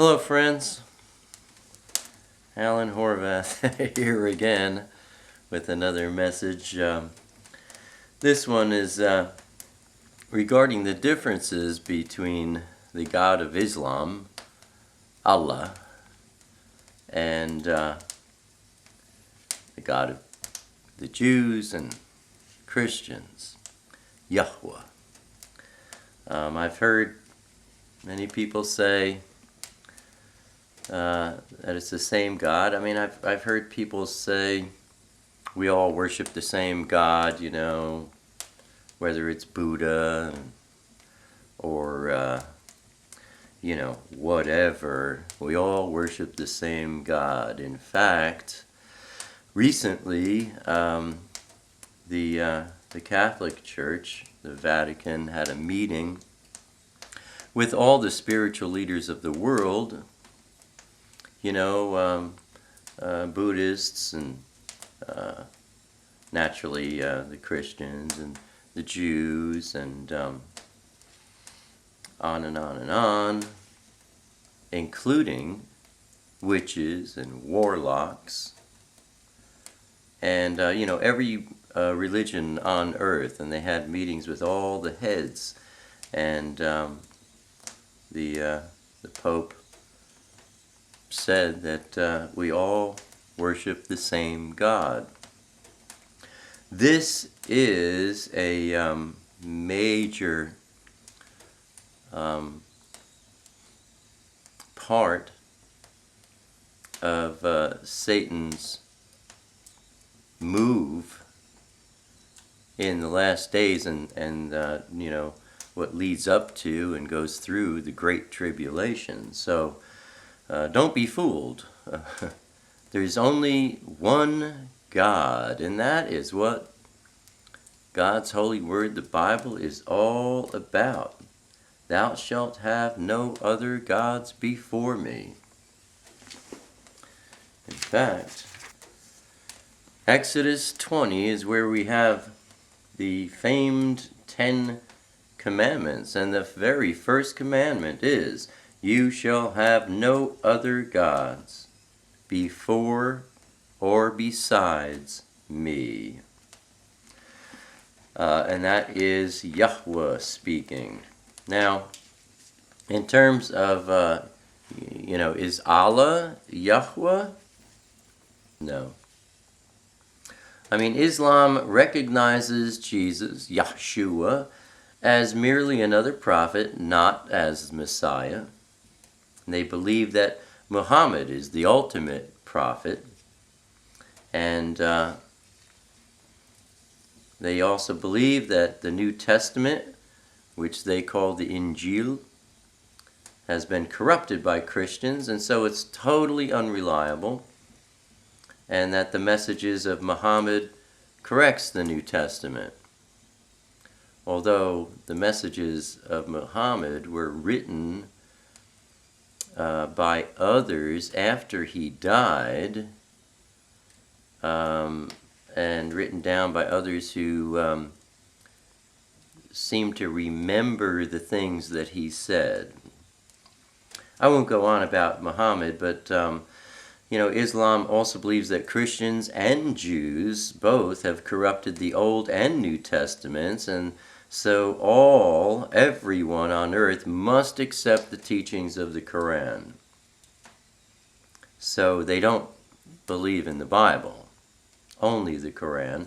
Hello friends, Alan Horvath here again with another message. This one is regarding the differences between the God of Islam, Allah, and the God of the Jews and Christians, Yahweh. I've heard many people say that it's the same God. I mean, I've heard people say we all worship the same God, you know, whether it's Buddha or, you know, whatever. We all worship the same God. In fact, recently, the Catholic Church, the Vatican, had a meeting with all the spiritual leaders of the world, you know, Buddhists and naturally the Christians and the Jews and on and on and on, including witches and warlocks and, you know, every religion on earth. And they had meetings with all the heads, and the Pope said that we all worship the same God. This is a major part of Satan's move in the last days, and you know, what leads up to and goes through the Great Tribulation. So don't be fooled. There's only one God, and that is what God's holy word, the Bible, is all about. Thou shalt have no other gods before me. In fact, Exodus 20 is where we have the famed 10 commandments, and the very first commandment is, you shall have no other gods before or besides me. And that is Yahweh speaking. Now, in terms of, you know, is Allah Yahweh? No. I mean, Islam recognizes Jesus, Yahshua, as merely another prophet, not as Messiah. They believe that Muhammad is the ultimate prophet, and they also believe that the New Testament, which they call the Injil, has been corrupted by Christians, and so it's totally unreliable, and that the messages of Muhammad corrects the New Testament. Although the messages of Muhammad were written by others after he died, and written down by others who seem to remember the things that he said. I won't go on about Muhammad, but you know, Islam also believes that Christians and Jews both have corrupted the Old and New Testaments, and so everyone on earth must accept the teachings of the Quran. So they don't believe in the Bible, only the Quran.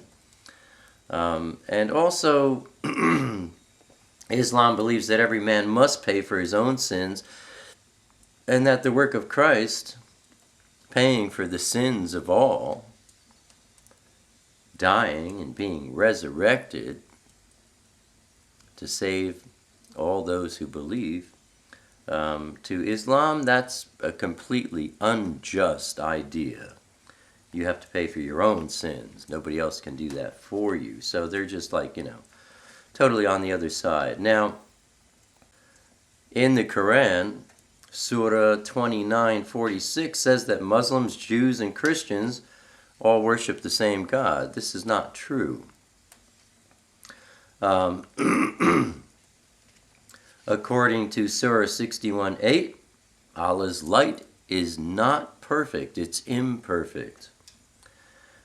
And also, Islam believes that every man must pay for his own sins, and that the work of Christ, paying for the sins of all, dying and being resurrected to save all those who believe, to Islam, that's a completely unjust idea. You have to pay for your own sins. Nobody else can do that for you. So they're just like, you know, totally on the other side. Now, in the Quran, Surah 29:46 says that Muslims, Jews, and Christians all worship the same God. This is not true. According to Surah 61:8, Allah's light is not perfect, it's imperfect.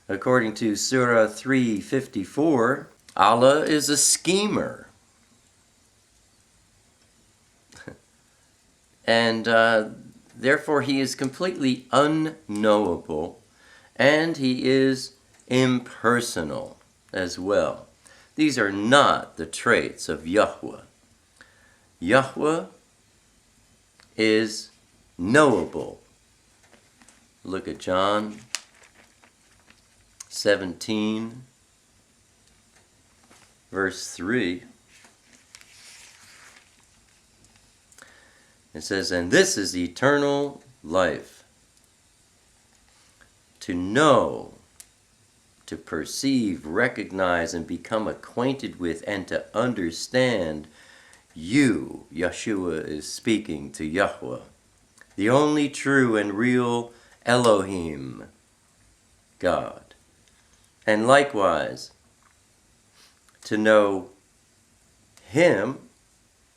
According to Surah 354, Allah is a schemer. And therefore he is completely unknowable, and he is impersonal as well. These are not the traits of Yahweh. Yahweh is knowable. Look at John 17, verse 3. It says, "And this is eternal life, to know, to perceive, recognize, and become acquainted with, and to understand you." Yeshua is speaking to Yahweh, the only true and real Elohim, God. And likewise, to know him,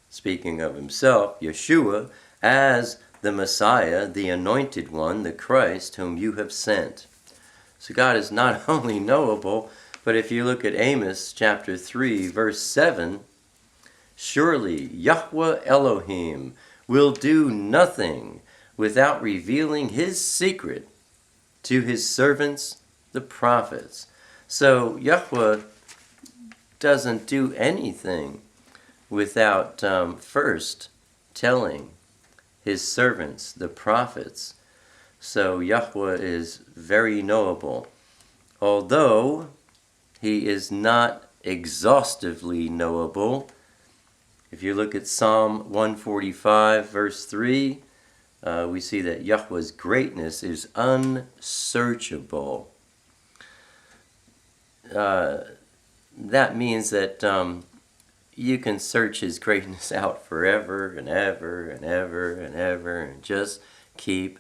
speaking of himself, Yeshua, as the Messiah, the Anointed One, the Christ, whom you have sent. So God is not only knowable, but if you look at Amos chapter 3, verse 7, surely Yahweh Elohim will do nothing without revealing his secret to his servants, the prophets. So Yahweh doesn't do anything without first telling his servants, the prophets. So Yahweh is very knowable, although he is not exhaustively knowable. If you look at Psalm 145, verse 3, we see that Yahweh's greatness is unsearchable. That means that you can search his greatness out forever and ever and ever and ever and just keep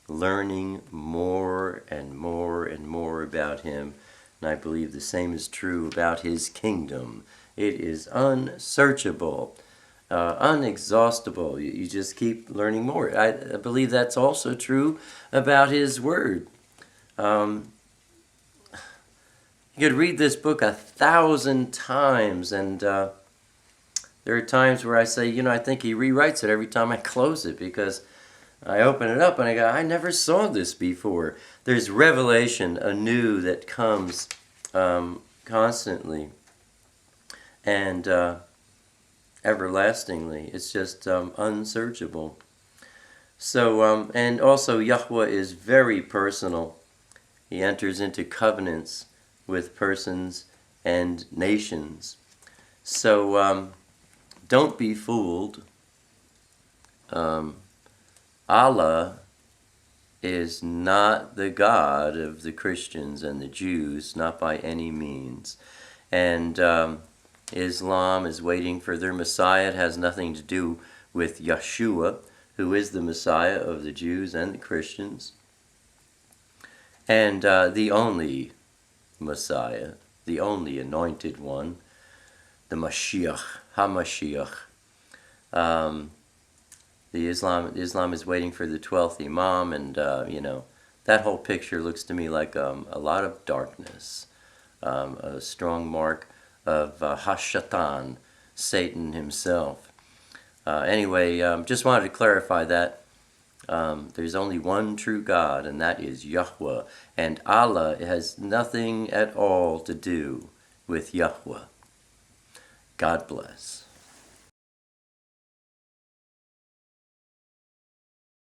learning more and more and more about him. And I believe the same is true about his kingdom. It is unsearchable, unexhaustible. You just keep learning more. I believe that's also true about his word. You could read this book 1,000 times, and there are times where I say, I think he rewrites it every time I close it, because I open it up and I go, I never saw this before. There's revelation anew that comes constantly and everlastingly. It's just unsearchable. So, and also Yahweh is very personal. He enters into covenants with persons and nations. So don't be fooled. Allah is not the God of the Christians and the Jews, not by any means. And Islam is waiting for their Messiah. It has nothing to do with Yeshua, who is the Messiah of the Jews and the Christians. And the only Messiah, the only anointed one, the Mashiach, HaMashiach. Islam is waiting for the 12th Imam, and that whole picture looks to me like a lot of darkness, a strong mark of Hashatan, Satan himself. Anyway, just wanted to clarify that. There's only one true God, and that is Yahweh. And Allah has nothing at all to do with Yahweh. God bless.